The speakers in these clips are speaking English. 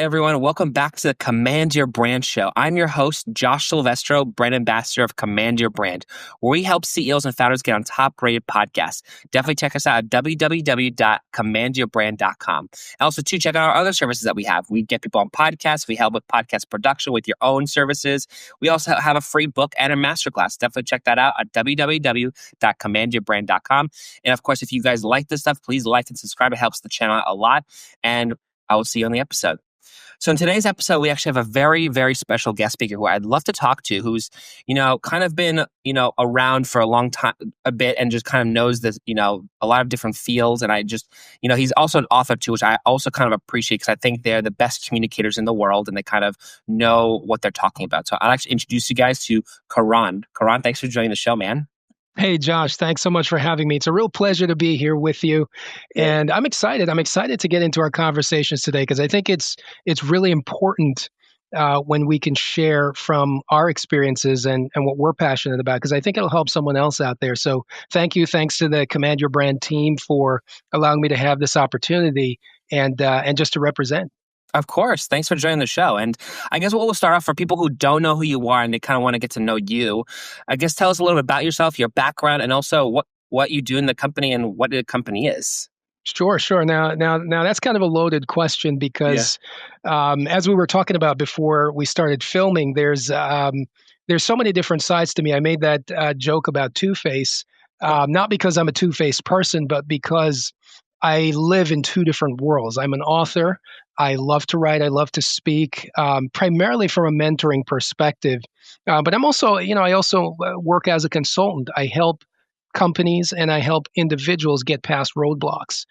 everyone. Welcome back to the Command Your Brand Show. I'm your host, Josh Silvestro, brand ambassador of Command Your Brand, where we help CEOs and founders get on top-rated podcasts. Definitely check us out at www.commandyourbrand.com. And also, too, check out our other services that we have. We get people on podcasts. We help with podcast production with your own services. We also have a free book and a masterclass. Definitely check that out at www.commandyourbrand.com. And of course, if you guys like this stuff, please like and subscribe. It helps the channel out a lot. And I will see you on the episode. So in today's episode, we actually have a very, very special guest speaker who I'd love to talk to, who's, kind of been, around for a long time, a bit, and just kind of knows this, a lot of different fields. And I just, he's also an author too, which I also kind of appreciate because I think they're the best communicators in the world and they kind of know what they're talking about. So I'd like to introduce you guys to Karan. Karan, thanks for joining the show, man. Hey, Josh, thanks so much for having me. It's a real pleasure to be here with you. And I'm excited. I'm excited to get into our conversations today because I think it's really important when we can share from our experiences and what we're passionate about, because I think it'll help someone else out there. So thank you. Thanks to the Command Your Brand team for allowing me to have this opportunity and just to represent. Of course. Thanks for joining the show. And I guess we'll start off for people who don't know who you are and they kind of want to get to know you. I guess tell us a little bit about yourself, your background, and also what you do in the company and what the company is. Sure. Now that's kind of a loaded question because as we were talking about before we started filming, there's so many different sides to me. I made that joke about Two-Face, not because I'm a two-faced person, but because I live in two different worlds. I'm an author. I love to write. I love to speak, primarily from a mentoring perspective. But I'm also, I also work as a consultant. I help companies and I help individuals get past roadblocks,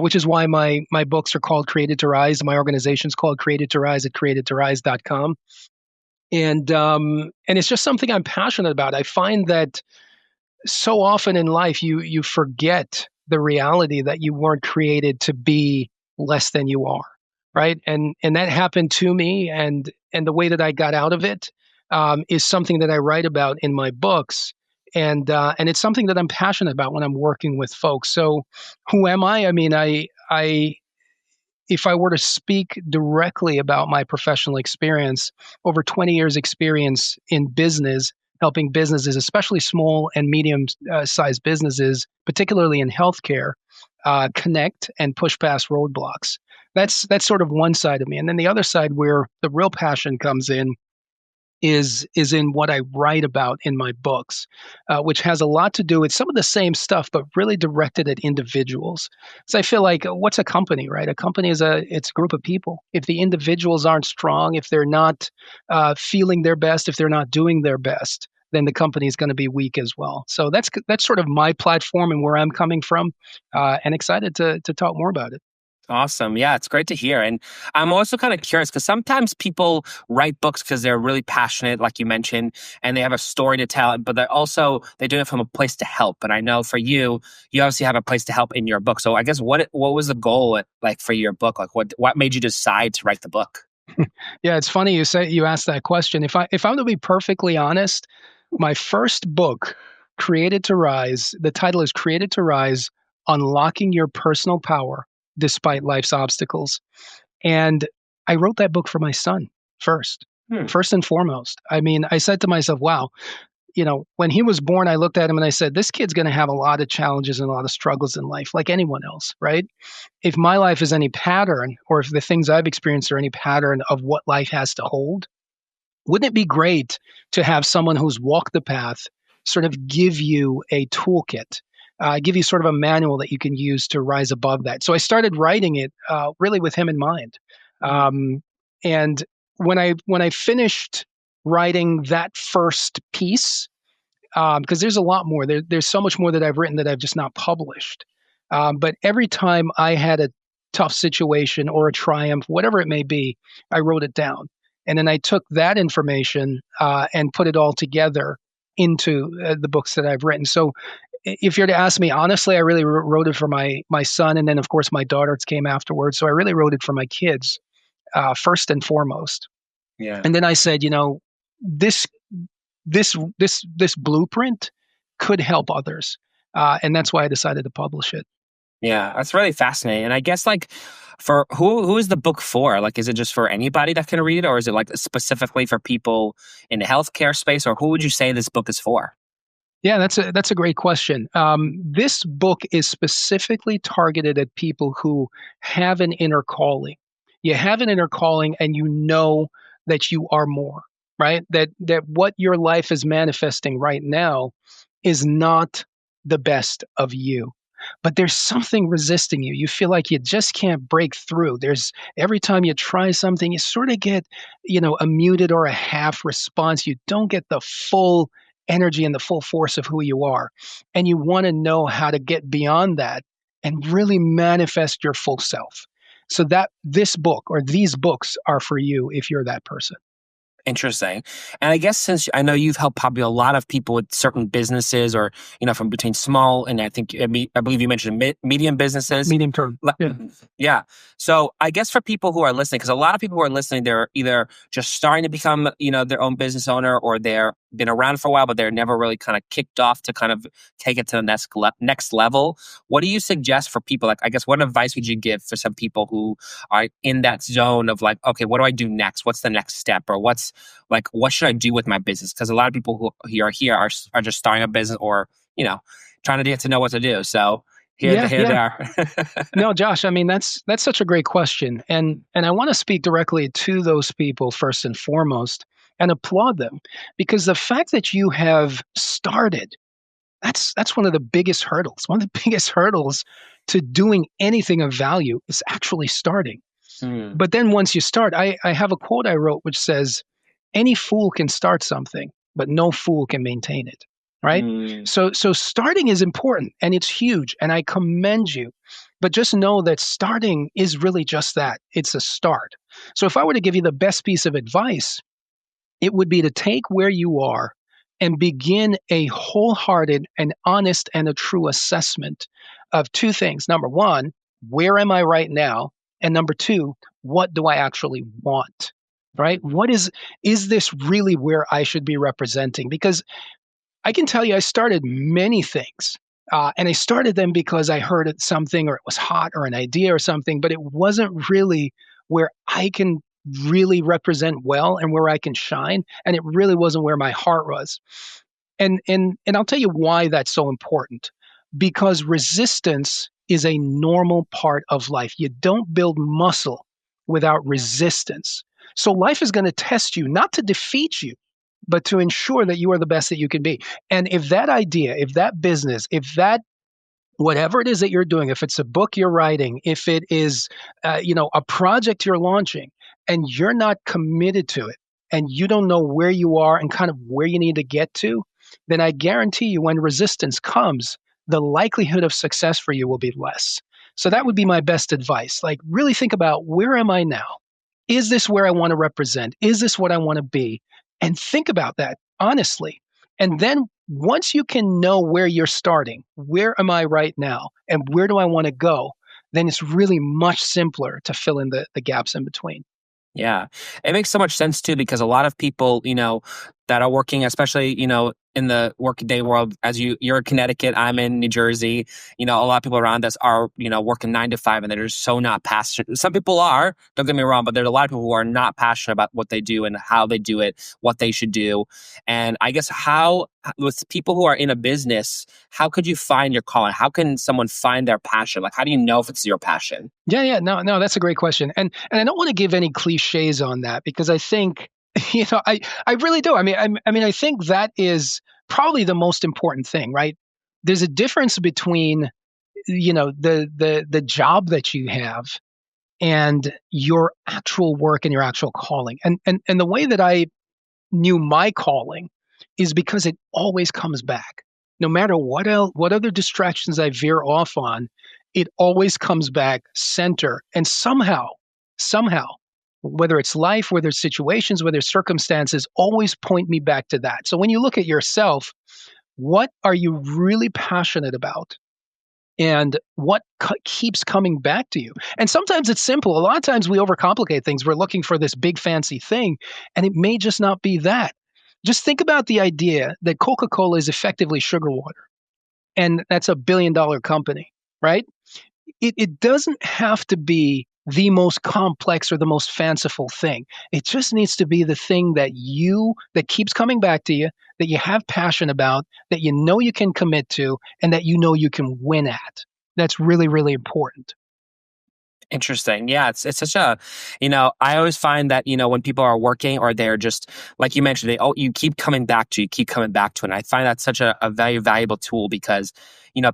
which is why my books are called Created to Rise. My organization's called Created to Rise at createdtorise.com. And it's just something I'm passionate about. I find that so often in life, you forget the reality that you weren't created to be less than you are, right? And that happened to me, and the way that I got out of it is something that I write about in my books, and it's something that I'm passionate about when I'm working with folks. So, who am I? I mean, if I were to speak directly about my professional experience, over 20 years experience in business, helping businesses, especially small and medium-sized businesses, particularly in healthcare, connect and push past roadblocks. That's sort of one side of me. And then the other side where the real passion comes in is in what I write about in my books, which has a lot to do with some of the same stuff, but really directed at individuals. So I feel like, what's a company, right? A company it's a group of people. If the individuals aren't strong, if they're not feeling their best, if they're not doing their best, then the company is going to be weak as well. So that's sort of my platform and where I'm coming from, and excited to talk more about it. Awesome. Yeah, it's great to hear. And I'm also kind of curious because sometimes people write books because they're really passionate, like you mentioned, and they have a story to tell, but they do it from a place to help. And I know for you obviously have a place to help in your book. So I guess what was the goal like for your book? Like what made you decide to write the book? Yeah, it's funny you asked that question. If I'm to be perfectly honest, my first book, Created to Rise, the title is Created to Rise, Unlocking Your Personal Power Despite Life's Obstacles. And I wrote that book for my son first and foremost. I mean, I said to myself, wow, when he was born, I looked at him and I said, this kid's going to have a lot of challenges and a lot of struggles in life, like anyone else, right? If my life is any pattern, or if the things I've experienced are any pattern of what life has to hold, wouldn't it be great to have someone who's walked the path sort of give you a toolkit, give you sort of a manual that you can use to rise above that? So I started writing it really with him in mind. And when I finished writing that first piece, because there's a lot more, there's so much more that I've written that I've just not published. But every time I had a tough situation or a triumph, whatever it may be, I wrote it down. And then I took that information and put it all together into the books that I've written. So if you're to ask me honestly, I really wrote it for my son. And then, of course, my daughters came afterwards. So I really wrote it for my kids first and foremost. Yeah. And then I said, this blueprint could help others. And that's why I decided to publish it. Yeah, that's really fascinating. And I guess like for who is the book for? Like, is it just for anybody that can read, or is it like specifically for people in the healthcare space, or who would you say this book is for? Yeah, that's a great question. This book is specifically targeted at people who have an inner calling. You have an inner calling, and you know that you are more, right? That what your life is manifesting right now is not the best of you. But there's something resisting you. You feel like you just can't break through. There's every time you try something, you sort of get, a muted or a half response. You don't get the full energy and the full force of who you are. And you want to know how to get beyond that and really manifest your full self. So that this book or these books are for you if you're that person. Interesting. And I guess since I know you've helped probably a lot of people with certain businesses or, from between small and I believe you mentioned medium businesses. Medium term. Yeah. Yeah. So I guess for people who are listening, because a lot of people who are listening, they're either just starting to become, their own business owner, or they're been around for a while, but they're never really kind of kicked off to kind of take it to the next level. What do you suggest for people? Like, I guess, what advice would you give for some people who are in that zone of like, okay, what do I do next? What's the next step? Or what should I do with my business? Because a lot of people who are here are just starting a business or, trying to get to know what to do. So here they are. No, Josh, I mean, that's such a great question. And I want to speak directly to those people first and foremost and applaud them, because the fact that you have started, that's one of the biggest hurdles. One of the biggest hurdles to doing anything of value is actually starting. Hmm. But then once you start, I have a quote I wrote which says, any fool can start something, but no fool can maintain it. Right? Hmm. So starting is important and it's huge, and I commend you. But just know that starting is really just that. It's a start. So if I were to give you the best piece of advice, it would be to take where you are and begin a wholehearted and honest and a true assessment of two things. Number one, where am I right now? And number two, what do I actually want? Right? Is this really where I should be representing? Because I can tell you, I started many things. And I started them because I heard something or it was hot or an idea or something, but it wasn't really where I can really represent well and where I can shine. And it really wasn't where my heart was. And I'll tell you why that's so important. Because resistance is a normal part of life. You don't build muscle without resistance. So life is going to test you, not to defeat you, but to ensure that you are the best that you can be. And if that idea, if that business, if that whatever it is that you're doing, if it's a book you're writing, if it is, a project you're launching, and you're not committed to it, and you don't know where you are and kind of where you need to get to, then I guarantee you, when resistance comes, the likelihood of success for you will be less. So that would be my best advice. Like, really think about, where am I now? Is this where I want to represent? Is this what I want to be? And think about that honestly. And then once you can know where you're starting, where am I right now, and where do I want to go, then it's really much simpler to fill in the gaps in between. Yeah. It makes so much sense too, because a lot of people, that are working, especially, in the workday world, as you're in Connecticut, I'm in New Jersey, a lot of people around us are, working 9 to 5 and they're just so not passionate. Some people are, don't get me wrong, but there's a lot of people who are not passionate about what they do and how they do it, what they should do. And I guess with people who are in a business, how could you find your calling? How can someone find their passion? Like, how do you know if it's your passion? Yeah. No, that's a great question. And I don't want to give any cliches on that, because I think, I really do. I think that is probably the most important thing, right? There's a difference between, the job that you have and your actual work and your actual calling. And the way that I knew my calling is because it always comes back. No matter what other distractions I veer off on, it always comes back center. And somehow, whether it's life, whether it's situations, whether it's circumstances, always point me back to that. So when you look at yourself, what are you really passionate about? And what keeps coming back to you? And sometimes it's simple. A lot of times we overcomplicate things. We're looking for this big fancy thing, and it may just not be that. Just think about the idea that Coca-Cola is effectively sugar water, and that's $1 billion company, right? it doesn't have to be the most complex or the most fanciful thing. It just needs to be the thing that keeps coming back to you, that you have passion about, that you know you can commit to, and that you know you can win at. That's really, really important. Interesting. Yeah, it's such a, I always find that, when people are working or they're just, like you mentioned, you keep coming back to, it. And I find that such a very valuable tool because,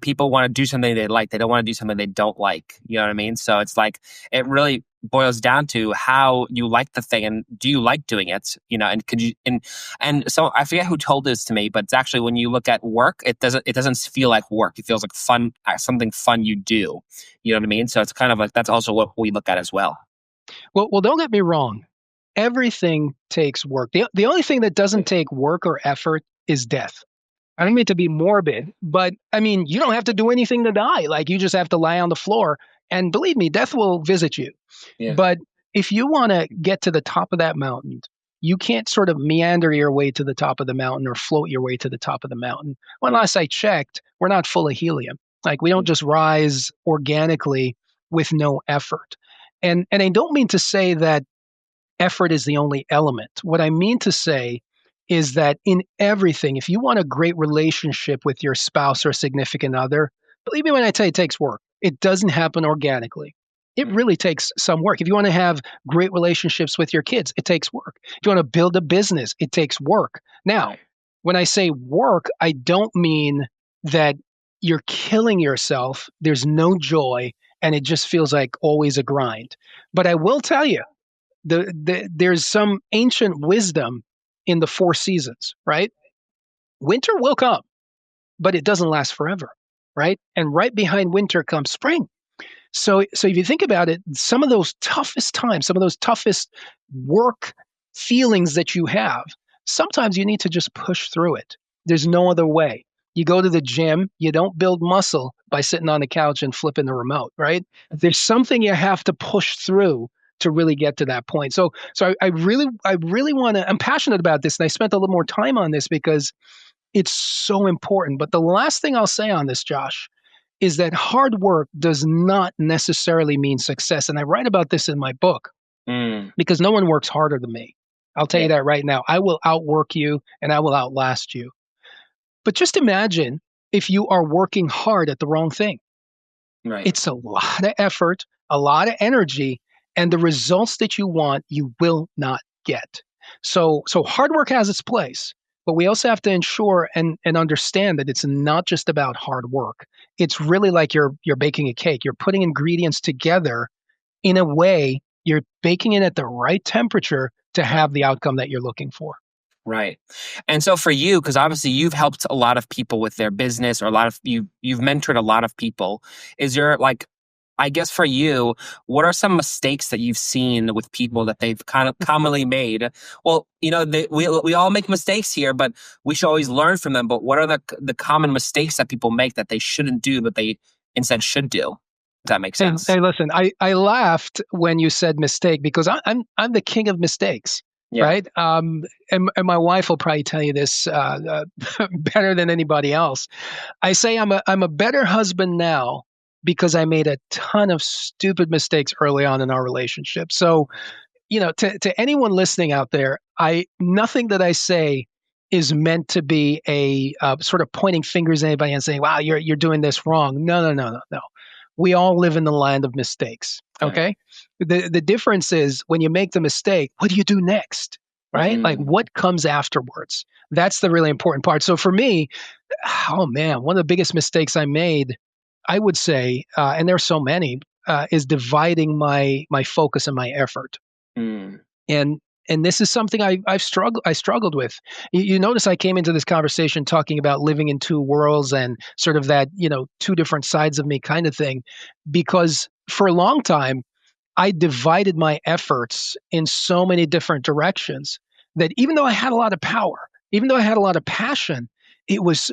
people want to do something they like. They don't want to do something they don't like. You know what I mean? So it's like, it really boils down to how you like the thing and do you like doing it, and could you, and so I forget who told this to me, but it's actually when you look at work, it doesn't feel like work. It feels like fun, something fun you do. You know what I mean? So it's kind of like that's also what we look at as well. Well, don't get me wrong. Everything takes work. The only thing that doesn't take work or effort is death. I don't mean to be morbid, but I mean, you don't have to do anything to die. Like you just have to lie on the floor. And believe me, death will visit you. Yeah. But if you want to get to the top of that mountain, you can't sort of meander your way to the top of the mountain or float your way to the top of the mountain. When last I checked, we're not full of helium. Like we don't just rise organically with no effort. And I don't mean to say that effort is the only element. What I mean to say is that in everything, if you want a great relationship with your spouse or significant other, believe me when I tell you it takes work. It doesn't happen organically. It really takes some work. If you want to have great relationships with your kids, it takes work. If you want to build a business, it takes work. Now, when I say work, I don't mean that you're killing yourself. There's no joy, and it just feels like always a grind. But I will tell you, there's some ancient wisdom in the four seasons, right? Winter will come, but it doesn't last forever, right? And right behind winter comes spring. So if you think about it, some of those toughest times, some of those toughest work feelings that you have, sometimes you need to just push through it. There's no other way. You go to the gym, you don't build muscle by sitting on the couch and flipping the remote, right? There's something you have to push through to really get to that point. So I really want to, I'm passionate about this, and I spent a little more time on this because it's so important. But the last thing I'll say on this, Josh, is that hard work does not necessarily mean success. And I write about this in my book because no one works harder than me. I'll tell you that right now. I will outwork you and I will outlast you. But just imagine if you are working hard at the wrong thing. Right. It's a lot of effort, a lot of energy, and the results that you want, you will not get. So hard work has its place, but we also have to ensure and understand that it's not just about hard work. It's really like you're baking a cake. You're putting ingredients together in a way, you're baking it at the right temperature to have the outcome that you're looking for. Right. And so for you, because obviously you've helped a lot of people with their business, or you've mentored a lot of people. Is there like, I guess for you, what are some mistakes that you've seen with people that they've kind of commonly made? Well, we all make mistakes here, but we should always learn from them. But what are the common mistakes that people make that they shouldn't do, but they instead should do? If that makes sense. Hey, listen, I laughed when you said mistake because I'm the king of mistakes. Yeah. Right. And my wife will probably tell you this better than anybody else. I say I'm a better husband now because I made a ton of stupid mistakes early on in our relationship. So, to anyone listening out there, nothing that I say is meant to be a sort of pointing fingers at anybody and saying, "Wow, you're doing this wrong." No. We all live in the land of mistakes. Okay. The difference is when you make the mistake, what do you do next? Right? Like what comes afterwards? That's the really important part. So for me, oh man, one of the biggest mistakes I made, I would say, and there's so many, is dividing my focus and my effort. And this is something I struggled with. You notice I came into this conversation talking about living in two worlds and sort of that, two different sides of me kind of thing, because for a long time, I divided my efforts in so many different directions that even though I had a lot of power, even though I had a lot of passion, it was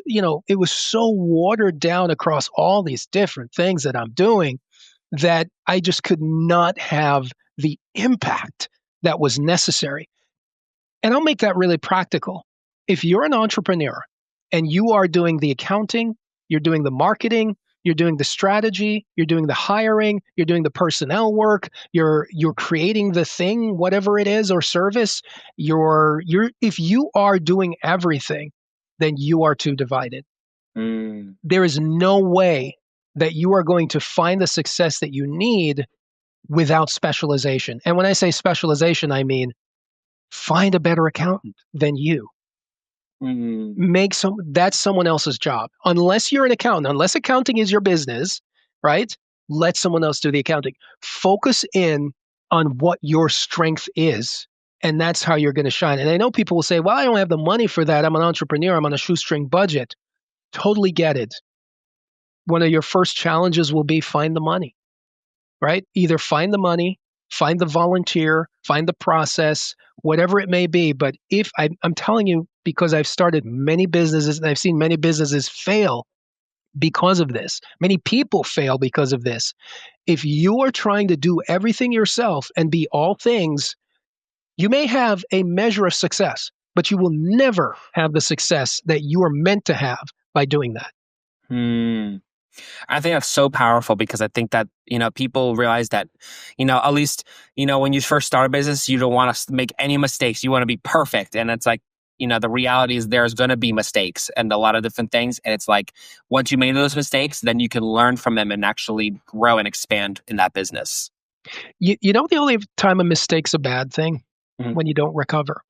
so watered down across all these different things that I'm doing that I just could not have the impact that was necessary. And I'll make that really practical. If you're an entrepreneur and you are doing the accounting, you're doing the marketing, you're doing the strategy, you're doing the hiring, you're doing the personnel work, you're creating the thing, whatever it is, or service. If you are doing everything, then you are too divided. There is no way that you are going to find the success that you need without specialization. And when I say specialization, I mean find a better accountant than you. That's someone else's job. Unless you're an accountant, unless accounting is your business, right? Let someone else do the accounting. Focus in on what your strength is, and that's how you're going to shine. And I know people will say, well, I don't have the money for that. I'm an entrepreneur. I'm on a shoestring budget. Totally get it. One of your first challenges will be find the money, right? Either find the money, find the volunteer, find the process, whatever it may be. But if I'm telling you, because I've started many businesses and I've seen many businesses fail because of this. Many people fail because of this. If you are trying to do everything yourself and be all things, you may have a measure of success, but you will never have the success that you are meant to have by doing that. I think that's so powerful because I think that, people realize that, at least, when you first start a business, you don't want to make any mistakes. You want to be perfect. And it's like, the reality is there's going to be mistakes and a lot of different things. And it's like, once you made those mistakes, then you can learn from them and actually grow and expand in that business. You know, the only time a mistake's a bad thing, when you don't recover.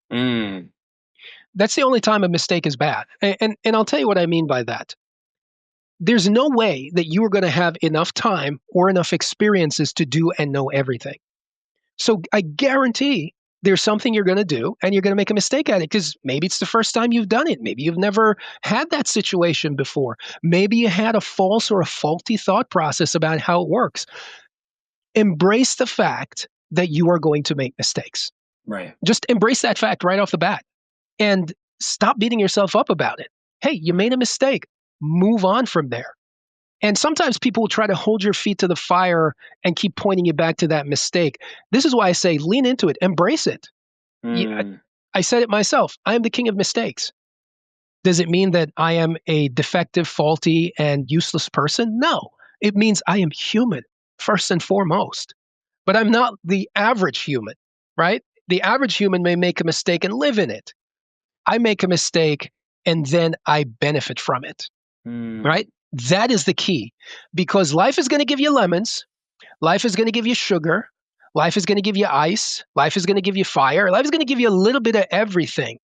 That's the only time a mistake is bad. And I'll tell you what I mean by that. There's no way that you are going to have enough time or enough experiences to do and know everything. So I guarantee there's something you're going to do and you're going to make a mistake at it because maybe it's the first time you've done it. Maybe you've never had that situation before. Maybe you had a false or a faulty thought process about how it works. Embrace the fact that you are going to make mistakes. Right. Just embrace that fact right off the bat and stop beating yourself up about it. Hey, you made a mistake. Move on from there. And sometimes people will try to hold your feet to the fire and keep pointing you back to that mistake. This is why I say lean into it, embrace it. I said it myself. I am the king of mistakes. Does it mean that I am a defective, faulty, and useless person? No. It means I am human, first and foremost. But I'm not the average human, right? The average human may make a mistake and live in it. I make a mistake and then I benefit from it, right? That is the key, because life is going to give you lemons. Life is going to give you sugar. Life is going to give you ice. Life is going to give you fire. Life is going to give you a little bit of everything.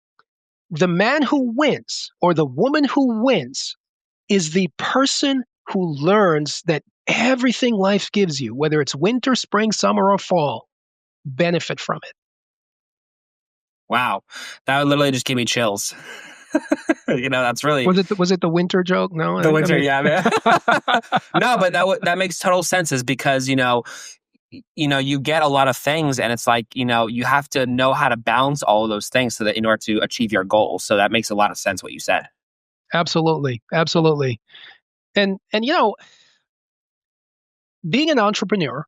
The man who wins or the woman who wins is the person who learns that everything life gives you, whether it's winter, spring, summer, or fall, benefit from it. Wow. That literally just gave me chills. That's really... Was it the winter joke? No, the winter, yeah, man. No, but that makes total sense, is because you get a lot of things, and it's like you have to know how to balance all of those things so that in order to achieve your goals. So that makes a lot of sense what you said. Absolutely, and being an entrepreneur,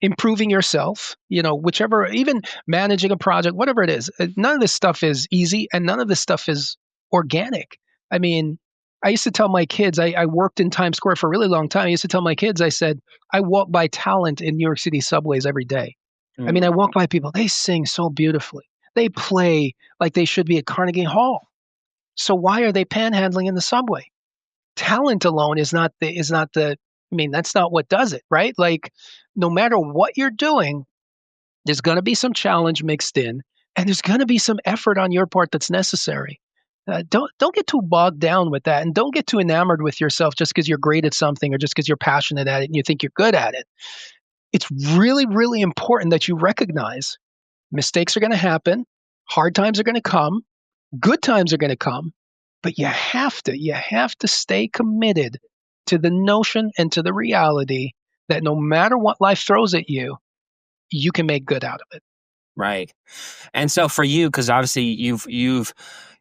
improving yourself, whichever, even managing a project, whatever it is, none of this stuff is easy and none of this stuff is organic. I mean, I used to tell my kids, I worked in Times Square for a really long time. I used to tell my kids, I said, I walk by talent in New York City subways every day. I mean, I walk by people, they sing so beautifully. They play like they should be at Carnegie Hall. So why are they panhandling in the subway? Talent alone is not the, that's not what does it, right? Like, no matter what you're doing, there's going to be some challenge mixed in, and there's going to be some effort on your part that's necessary. Don't get too bogged down with that, and don't get too enamored with yourself just because you're great at something or just because you're passionate at it and you think you're good at it. It's really, really important that you recognize mistakes are going to happen, hard times are going to come, good times are going to come, but you have to stay committed to the notion and to the reality that no matter what life throws at you, you can make good out of it. Right. And so for you, because obviously you've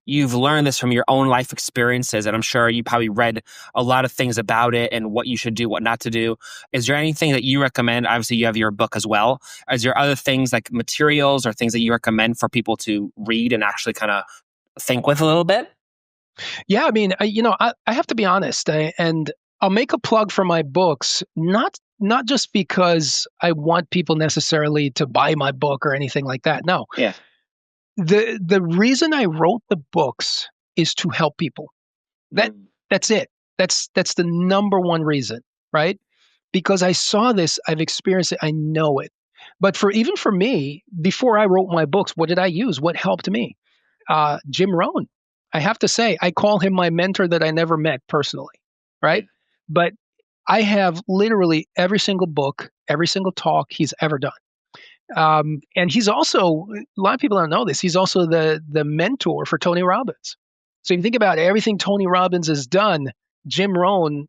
learned this from your own life experiences, and I'm sure you probably read a lot of things about it and what you should do, what not to do. Is there anything that you recommend? Obviously, you have your book as well. Is there other things like materials or things that you recommend for people to read and actually kind of think with a little bit? Yeah, I mean, I have to be honest, and I'll make a plug for my books, not just because I want people necessarily to buy my book or anything like that. No. Yeah. The reason I wrote the books is to help people. That's it. That's the number one reason, right? Because I saw this, I've experienced it, I know it. But even for me, before I wrote my books, what did I use? What helped me? Jim Rohn. I have to say, I call him my mentor that I never met personally, right? But I have literally every single book, every single talk he's ever done. And he's also, a lot of people don't know this, he's also the mentor for Tony Robbins. So if you think about everything Tony Robbins has done, Jim Rohn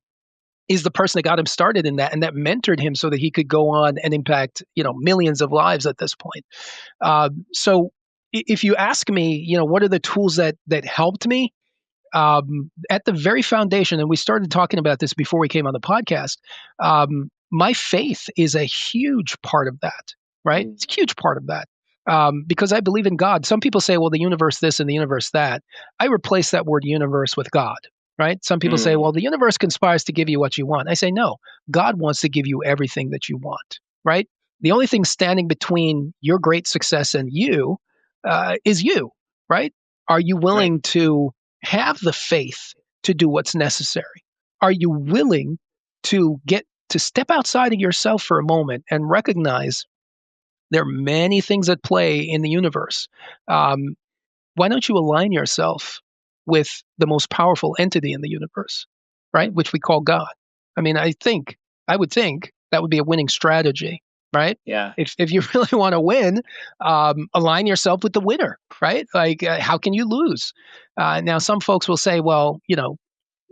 is the person that got him started in that and that mentored him so that he could go on and impact, millions of lives at this point. So if you ask me, what are the tools that helped me? At the very foundation, and we started talking about this before we came on the podcast, my faith is a huge part of that, right? It's a huge part of that. Because I believe in God. Some people say, well, the universe this and the universe that. I replace that word universe with God, right? Some people say, well, the universe conspires to give you what you want. I say, no, God wants to give you everything that you want, right? The only thing standing between your great success and you is you, right? Are you willing to have the faith to do what's necessary? Are you willing to step outside of yourself for a moment and recognize there are many things at play in the universe? Why don't you align yourself with the most powerful entity in the universe, right? Which we call God. I mean, I would think that would be a winning strategy, right? Yeah. If you really want to win, align yourself with the winner, right? Like, how can you lose? Now, some folks will say, well,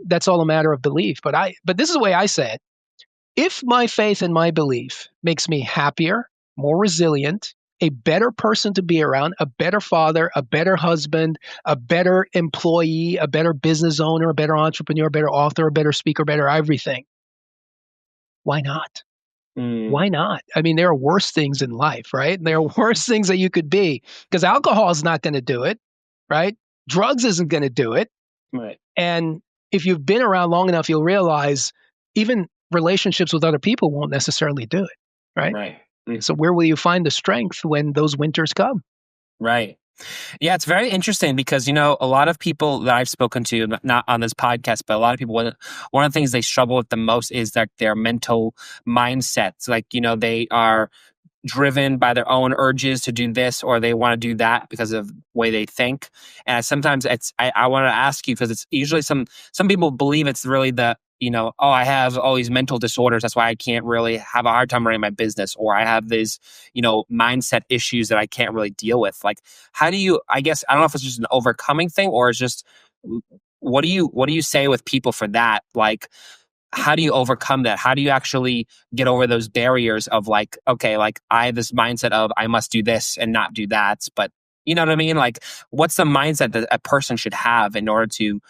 that's all a matter of belief. But this is the way I say it. If my faith and my belief makes me happier, more resilient, a better person to be around, a better father, a better husband, a better employee, a better business owner, a better entrepreneur, a better author, a better speaker, better everything, why not? Why not? I mean, there are worse things in life, right? There are worse things that you could be, because alcohol is not going to do it, right? Drugs isn't going to do it. Right. And if you've been around long enough, you'll realize even relationships with other people won't necessarily do it, right? Right. So where will you find the strength when those winters come? Right. Yeah, it's very interesting because, a lot of people that I've spoken to, not on this podcast, but a lot of people, one of the things they struggle with the most is that their mental mindsets. Like, they are driven by their own urges to do this or they want to do that because of the way they think. And sometimes I want to ask you, because it's usually some people believe it's really the, I have all these mental disorders, that's why I can't really have a hard time running my business, or I have these, mindset issues that I can't really deal with. Like, how do you, I guess, I don't know if it's just an overcoming thing or it's just, what do you say with people for that? Like, how do you overcome that? How do you actually get over those barriers of like, okay, like I have this mindset of I must do this and not do that, but you know what I mean? Like, what's the mindset that a person should have in order to,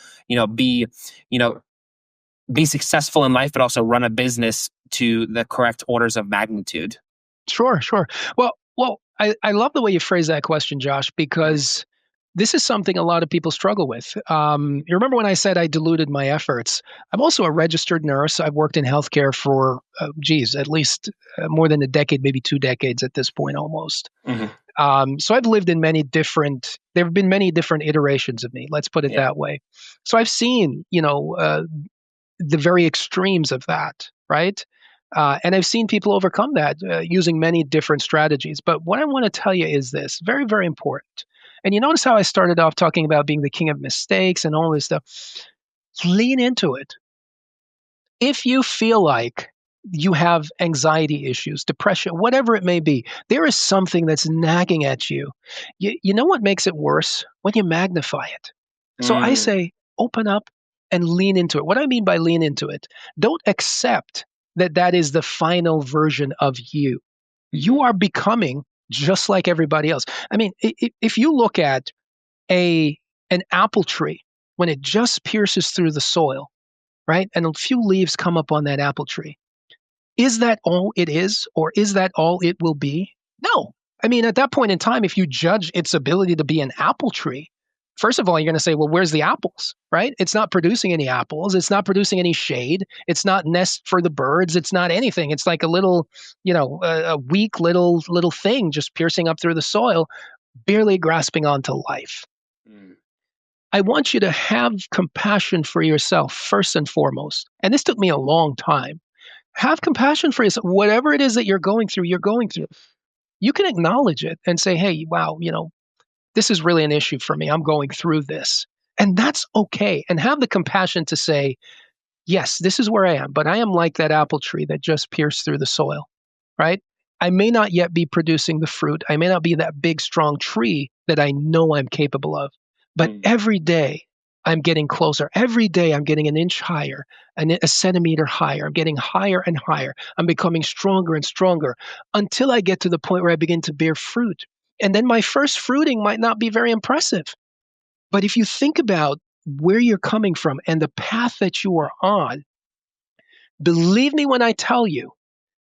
be successful in life, but also run a business to the correct orders of magnitude? Sure. Well, I love the way you phrase that question, Josh, because this is something a lot of people struggle with. You remember when I said I diluted my efforts? I'm also a registered nurse. I've worked in healthcare for, at least more than a decade, maybe 2 decades at this point almost. So I've lived in there have been many different iterations of me, let's put it that way. So I've seen, the very extremes of that, right? And I've seen people overcome that using many different strategies. But what I want to tell you is this, very, very important. And you notice how I started off talking about being the king of mistakes and all this stuff. Lean into it. If you feel like you have anxiety issues, depression, whatever it may be, there is something that's nagging at you. You know what makes it worse? When you magnify it. So I say, open up and lean into it. What I mean by lean into it, don't accept that is the final version of you. You are becoming just like everybody else. I mean, if you look at an apple tree, when it just pierces through the soil, right, and a few leaves come up on that apple tree, is that all it is, or is that all it will be? No. I mean, at that point in time, if you judge its ability to be an apple tree, First of all, you're going to say, well, where's the apples, right? It's not producing any apples. It's not producing any shade. It's not nest for the birds. It's not anything. It's like a little, a weak little thing just piercing up through the soil, barely grasping onto life. Mm. I want you to have compassion for yourself first and foremost. And this took me a long time. Have compassion for yourself. Whatever it is that you're going through, you're going through. You can acknowledge it and say, hey, wow, this is really an issue for me. I'm going through this. And that's okay. And have the compassion to say, yes, this is where I am, but I am like that apple tree that just pierced through the soil, right? I may not yet be producing the fruit. I may not be that big, strong tree that I know I'm capable of. But every day I'm getting closer. Every day I'm getting an inch higher, a centimeter higher. I'm getting higher and higher. I'm becoming stronger and stronger until I get to the point where I begin to bear fruit. And then my first fruiting might not be very impressive. But if you think about where you're coming from and the path that you are on, believe me when I tell you,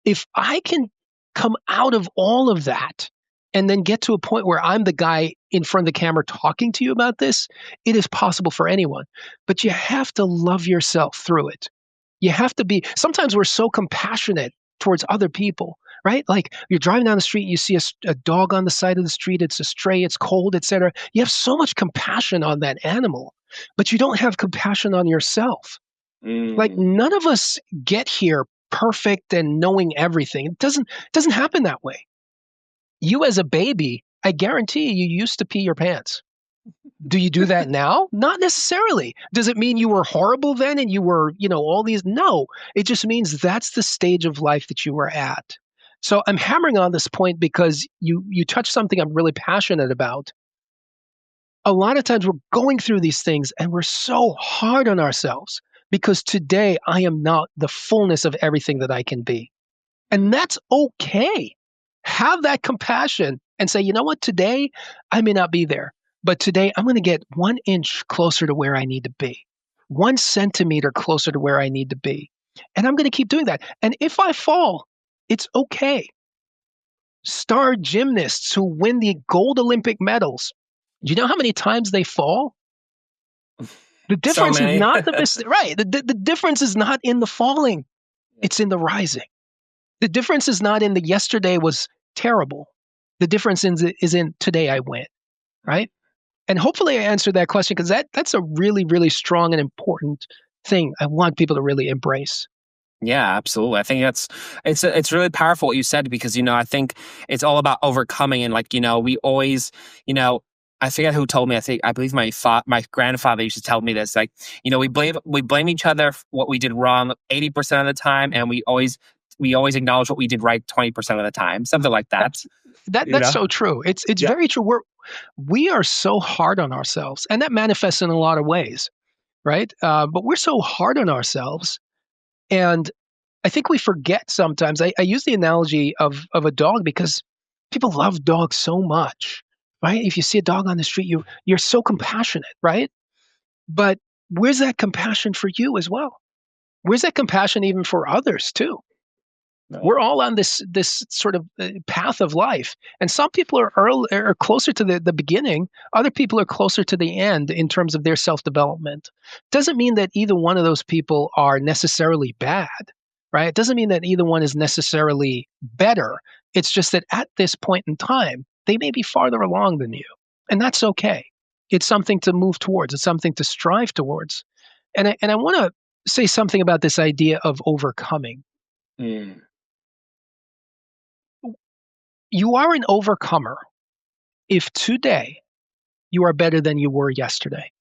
if I can come out of all of that and then get to a point where I'm the guy in front of the camera talking to you about this, it is possible for anyone. But you have to love yourself through it. You have to be, sometimes we're so compassionate towards other people, right? Like you're driving down the street, you see a dog on the side of the street, it's a stray, it's cold, etc. You have so much compassion on that animal, but you don't have compassion on yourself. Like none of us get here perfect and knowing everything. It doesn't happen that way. You as a baby, I guarantee you used to pee your pants. Do you do that now? Not necessarily. Does it mean you were horrible then and you were, all these? No, it just means that's the stage of life that you were at. So I'm hammering on this point because you touched something I'm really passionate about. A lot of times we're going through these things and we're so hard on ourselves because today I am not the fullness of everything that I can be. And that's okay. Have that compassion and say, you know what, today I may not be there, but today I'm going to get 1 inch closer to where I need to be, 1 centimeter closer to where I need to be. And I'm going to keep doing that. And if I fall, it's okay. Star gymnasts who win the gold Olympic medals, do you know how many times they fall? The difference is not right. The difference is not in the falling. It's in the rising. The difference is not in the yesterday was terrible. The difference is in today I win, right? And hopefully I answered that question because that's a really, really strong and important thing I want people to really embrace. Yeah, absolutely. I think it's really powerful what you said because, I think it's all about overcoming and we always, I forget who told me. I believe my grandfather used to tell me this. Like, we blame each other for what we did wrong 80% of the time, and we always acknowledge what we did right 20% of the time. Something like that. That's so true. It's very true. We are so hard on ourselves, and that manifests in a lot of ways, right? But we're so hard on ourselves, and I think we forget sometimes. I use the analogy of a dog because people love dogs so much. Right? If you see a dog on the street, you're so compassionate, right? But where's that compassion for you as well? Where's that compassion even for others too? No. We're all on this sort of path of life, and some people are closer to the beginning. Other people are closer to the end in terms of their self-development. Doesn't mean that either one of those people are necessarily bad, right? It doesn't mean that either one is necessarily better. It's just that at this point in time, they may be farther along than you, and that's okay. It's something to move towards. It's something to strive towards. And I want to say something about this idea of overcoming. You are an overcomer if today you are better than you were yesterday.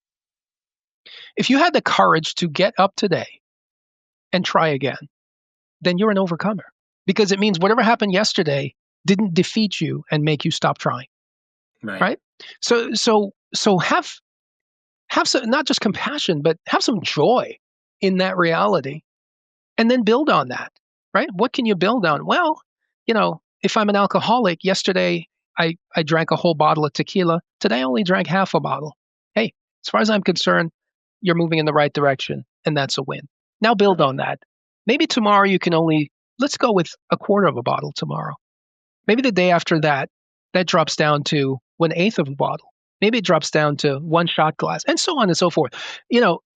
If you had the courage to get up today and try again, then you're an overcomer because it means whatever happened yesterday didn't defeat you and make you stop trying. Right? So have some, not just compassion, but have some joy in that reality and then build on that, right? What can you build on? Well, if I'm an alcoholic, yesterday I drank a whole bottle of tequila. Today I only drank half a bottle. Hey, as far as I'm concerned, you're moving in the right direction and that's a win. Now build on that. Maybe tomorrow you can let's go with a quarter of a bottle tomorrow. Maybe the day after that drops down to 1/8 of a bottle. Maybe it drops down to one shot glass, and so on and so forth.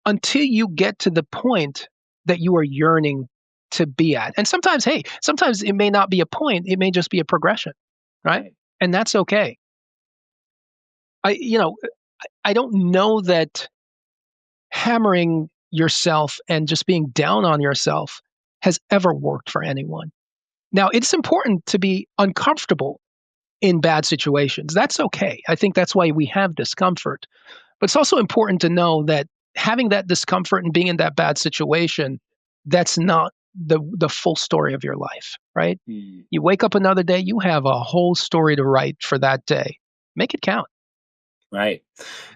Until you get to the point that you are yearning to be at. And sometimes, hey, sometimes it may not be a point, it may just be a progression, right? And that's okay. I don't know that hammering yourself and just being down on yourself has ever worked for anyone. Now, it's important to be uncomfortable in bad situations. That's okay. I think that's why we have discomfort. But it's also important to know that having that discomfort and being in that bad situation, that's not the full story of your life, right? You wake up another day, you have a whole story to write for that day. Make it count. Right.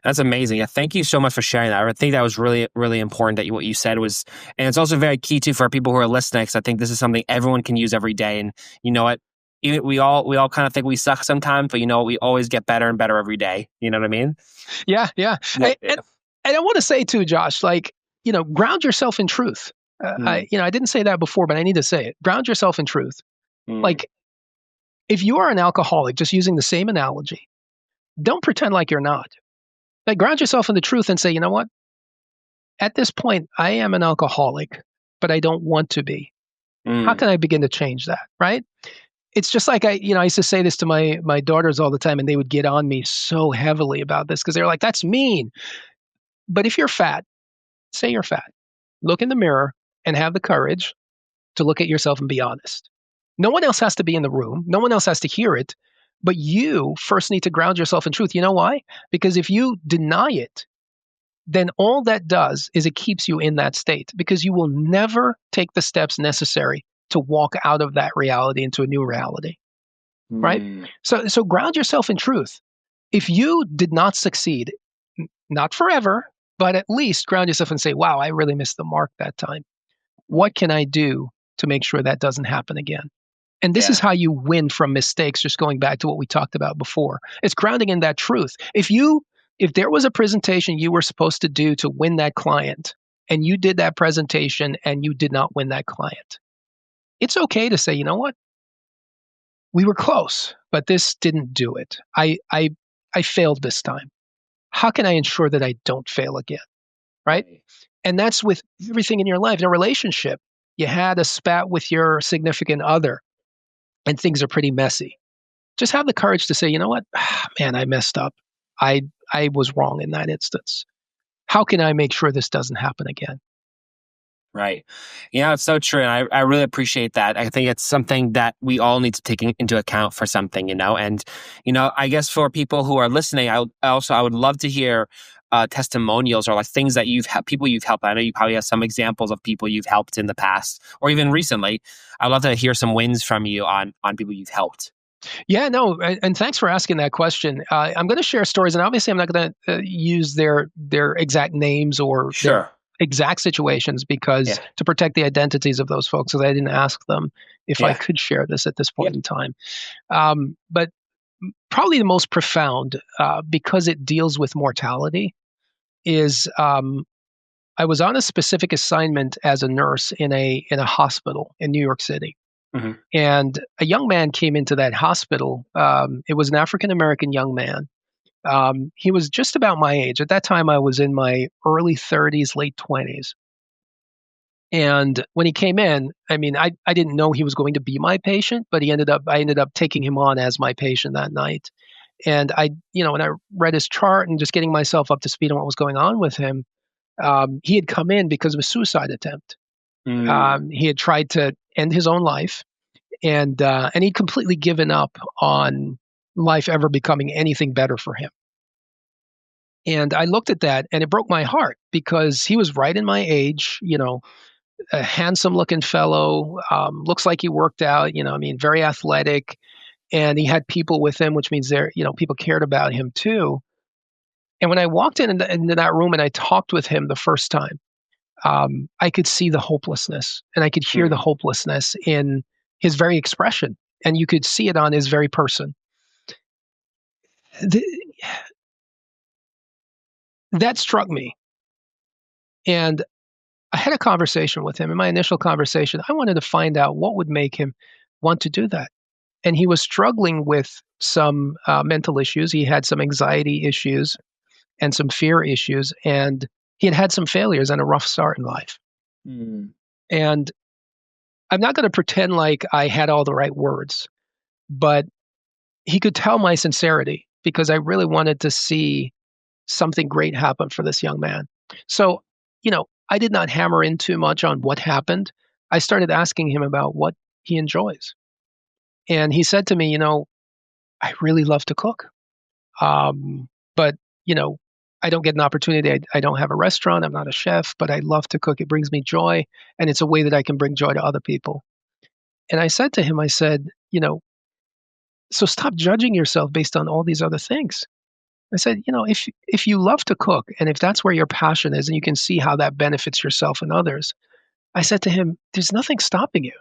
That's amazing. Yeah, thank you so much for sharing that. I think that was really, really important that what you said was, and it's also very key too for people who are listening, because I think this is something everyone can use every day. And you know what? We all kind of think we suck sometimes, but we always get better and better every day. You know what I mean? Yeah. And I want to say too, Josh, ground yourself in truth. I didn't say that before, but I need to say it. Ground yourself in truth. Like, if you are an alcoholic, just using the same analogy, don't pretend like you're not. Like, ground yourself in the truth and say, you know what? At this point, I am an alcoholic, but I don't want to be. How can I begin to change that? Right? It's just like I used to say this to my daughters all the time, and they would get on me so heavily about this because they're like, that's mean. But if you're fat, say you're fat. Look in the mirror and have the courage to look at yourself and be honest. No one else has to be in the room. No one else has to hear it. But you first need to ground yourself in truth. You know why? Because if you deny it, then all that does is it keeps you in that state, because you will never take the steps necessary to walk out of that reality into a new reality. Right? So ground yourself in truth. If you did not succeed, not forever, but at least ground yourself and say, wow, I really missed the mark that time. What can I do to make sure that doesn't happen again? And this is how you win from mistakes, just going back to what we talked about before. It's grounding in that truth. If there was a presentation you were supposed to do to win that client, and you did that presentation and you did not win that client, it's okay to say, you know what? We were close, but this didn't do it. I failed this time. How can I ensure that I don't fail again? Right? And that's with everything in your life. In a relationship, you had a spat with your significant other and things are pretty messy. Just have the courage to say, you know what? Man, I messed up. I was wrong in that instance. How can I make sure this doesn't happen again? Right. It's so true. And I really appreciate that. I think it's something that we all need to take into account for something, and, I guess for people who are listening, I would love to hear testimonials or like things that people you've helped. I know you probably have some examples of people you've helped in the past or even recently. I'd love to hear some wins from you on people you've helped. Yeah, no, and thanks for asking that question. I'm going to share stories, and obviously I'm not going to use their exact names or their exact situations because to protect the identities of those folks, because I didn't ask them if I could share this at this point in time. But probably the most profound, because it deals with mortality, is I was on a specific assignment as a nurse in a hospital in New York City. Mm-hmm. And a young man came into that hospital. It was an African-American young man. He was just about my age. At that time, I was in my early 30s, late 20s. And when he came in, I mean, I didn't know he was going to be my patient, but I ended up taking him on as my patient that night. And when I read his chart and just getting myself up to speed on what was going on with him, he had come in because of a suicide attempt. He had tried to end his own life, and he'd completely given up on life ever becoming anything better for him. And I looked at that, and it broke my heart because he was right in my age, a handsome-looking fellow, looks like he worked out, very athletic, and he had people with him, which means people cared about him too. And when I walked into that room and I talked with him the first time, I could see the hopelessness, and I could hear the hopelessness in his very expression, and you could see it on his very person. That struck me, and I had a conversation with him. In my initial conversation, I wanted to find out what would make him want to do that. and he was struggling with some mental issues. He had some anxiety issues and some fear issues, and he had had some failures and a rough start in life. Mm. And I'm not going to pretend like I had all the right words, but he could tell my sincerity because I really wanted to see something great happen for this young man. So, I did not hammer in too much on what happened. I started asking him about what he enjoys. And he said to me, I really love to cook. But, I don't get an opportunity. I don't have a restaurant. I'm not a chef, but I love to cook. It brings me joy. And it's a way that I can bring joy to other people. And I said to him, I said, so stop judging yourself based on all these other things. I said, if you love to cook and if that's where your passion is and you can see how that benefits yourself and others, I said to him, there's nothing stopping you.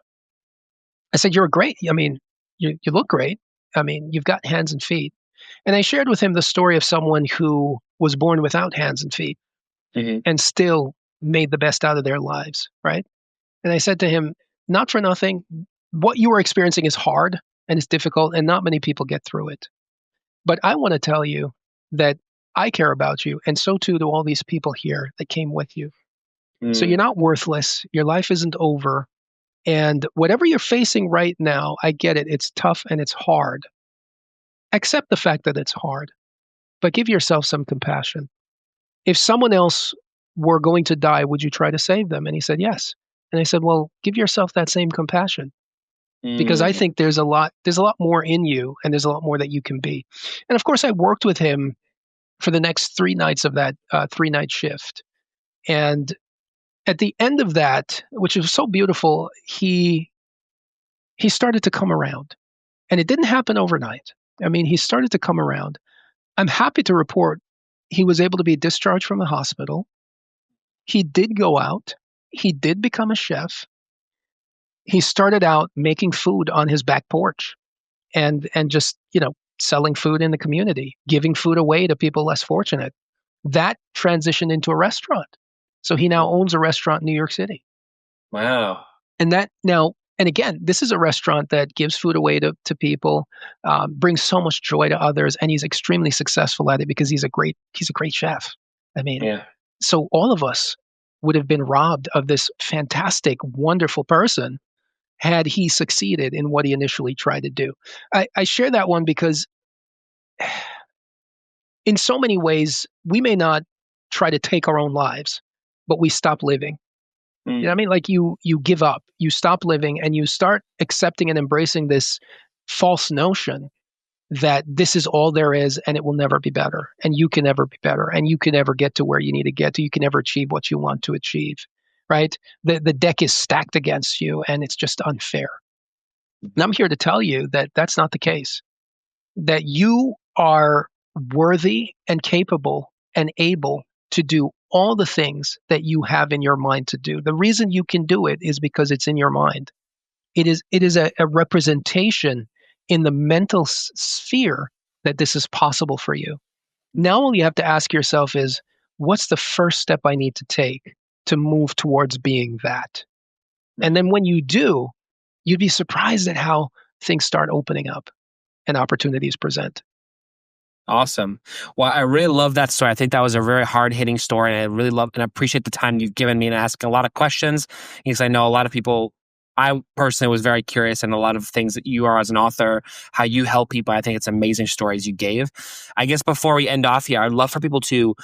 I said, you're great. I mean, you look great. I mean, you've got hands and feet. And I shared with him the story of someone who was born without hands and feet and still made the best out of their lives, right? And I said to him, not for nothing, what you are experiencing is hard and it's difficult, and not many people get through it. But I want to tell you that I care about you, and so too do all these people here that came with you. So you're not worthless. Your life isn't over. And whatever you're facing right now, I get it. It's tough and it's hard. Accept the fact that it's hard, but give yourself some compassion. If someone else were going to die, would you try to save them? And he said, yes. And I said, well, give yourself that same compassion because I think there's a lot more in you and there's a lot more that you can be. And of course, I worked with him for the next 3 nights of that 3-night shift. And at the end of that, which was so beautiful, he started to come around. And it didn't happen overnight. I mean, he started to come around. I'm happy to report he was able to be discharged from the hospital. He did go out. He did become a chef. He started out making food on his back porch and just, selling food in the community, giving food away to people less fortunate. That transitioned into a restaurant. So he now owns a restaurant in New York City. Wow. And again, this is a restaurant that gives food away to people, brings so much joy to others, and he's extremely successful at it because he's a great chef. I mean, so all of us would have been robbed of this fantastic, wonderful person had he succeeded in what he initially tried to do. I share that one because in so many ways, we may not try to take our own lives, but we stop living. You know what I mean? Like you give up, you stop living, and you start accepting and embracing this false notion that this is all there is and it will never be better. And you can never be better. And you can never get to where you need to get to. You can never achieve what you want to achieve, right? The deck is stacked against you and it's just unfair. And I'm here to tell you that that's not the case, that you are worthy and capable and able to do all the things that you have in your mind to do. The reason you can do it is because it's in your mind. It is a representation in the mental sphere that this is possible for you. Now all you have to ask yourself is, what's the first step I need to take to move towards being that? And then when you do, you'd be surprised at how things start opening up and opportunities present. Awesome. Well, I really love that story. I think that was a very hard-hitting story, and I really love and appreciate the time you've given me and asking a lot of questions, because I know a lot of people. I personally was very curious, and a lot of things that you are as an author, how you help people. I think it's amazing stories you gave. I guess before we end off here, I'd love for people to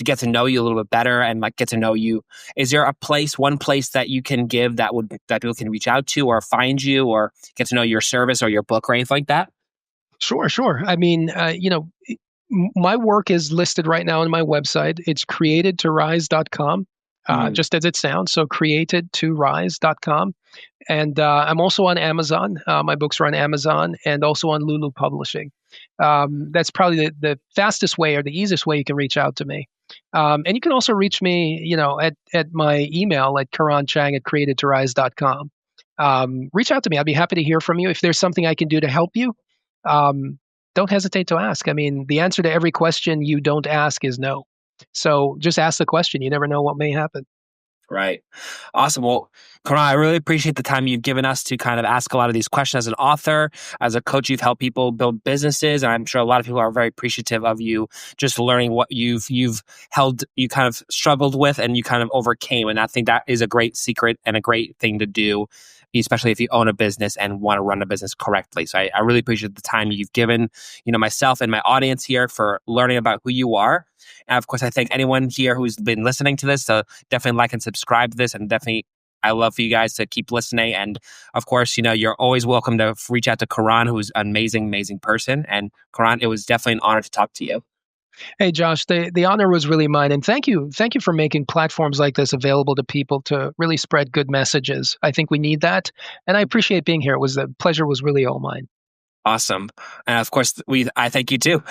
get to know you a little bit better and get to know you. Is there one place that you can give that people can reach out to or find you or get to know your service or your book or anything like that? Sure. I mean, my work is listed right now on my website. It's createdtorise.com, just as it sounds. So createdtorise.com. And I'm also on Amazon. My books are on Amazon and also on Lulu Publishing. That's probably the fastest way or the easiest way you can reach out to me. And you can also reach me, at my email at karanchang@createdtorise.com. Reach out to me. I'd be happy to hear from you. If there's something I can do to help you, don't hesitate to ask. I mean, the answer to every question you don't ask is no. So just ask the question. You never know what may happen. Right. Awesome. Well, Karan, I really appreciate the time you've given us to kind of ask a lot of these questions. As an author, as a coach, you've helped people build businesses, and I'm sure a lot of people are very appreciative of you just learning what you've held, you kind of struggled with, and you kind of overcame. And I think that is a great secret and a great thing to do, especially if you own a business and want to run a business correctly. So I really appreciate the time you've given, myself and my audience here for learning about who you are. And of course, I thank anyone here who's been listening to this to definitely like and subscribe to this. And definitely, I love for you guys to keep listening. And of course, you're always welcome to reach out to Karan, who's an amazing, amazing person. And Karan, it was definitely an honor to talk to you. Hey, Josh, the honor was really mine. And thank you for making platforms like this available to people to really spread good messages. I think we need that. And I appreciate being here. The pleasure was really all mine. Awesome. And of course, I thank you too.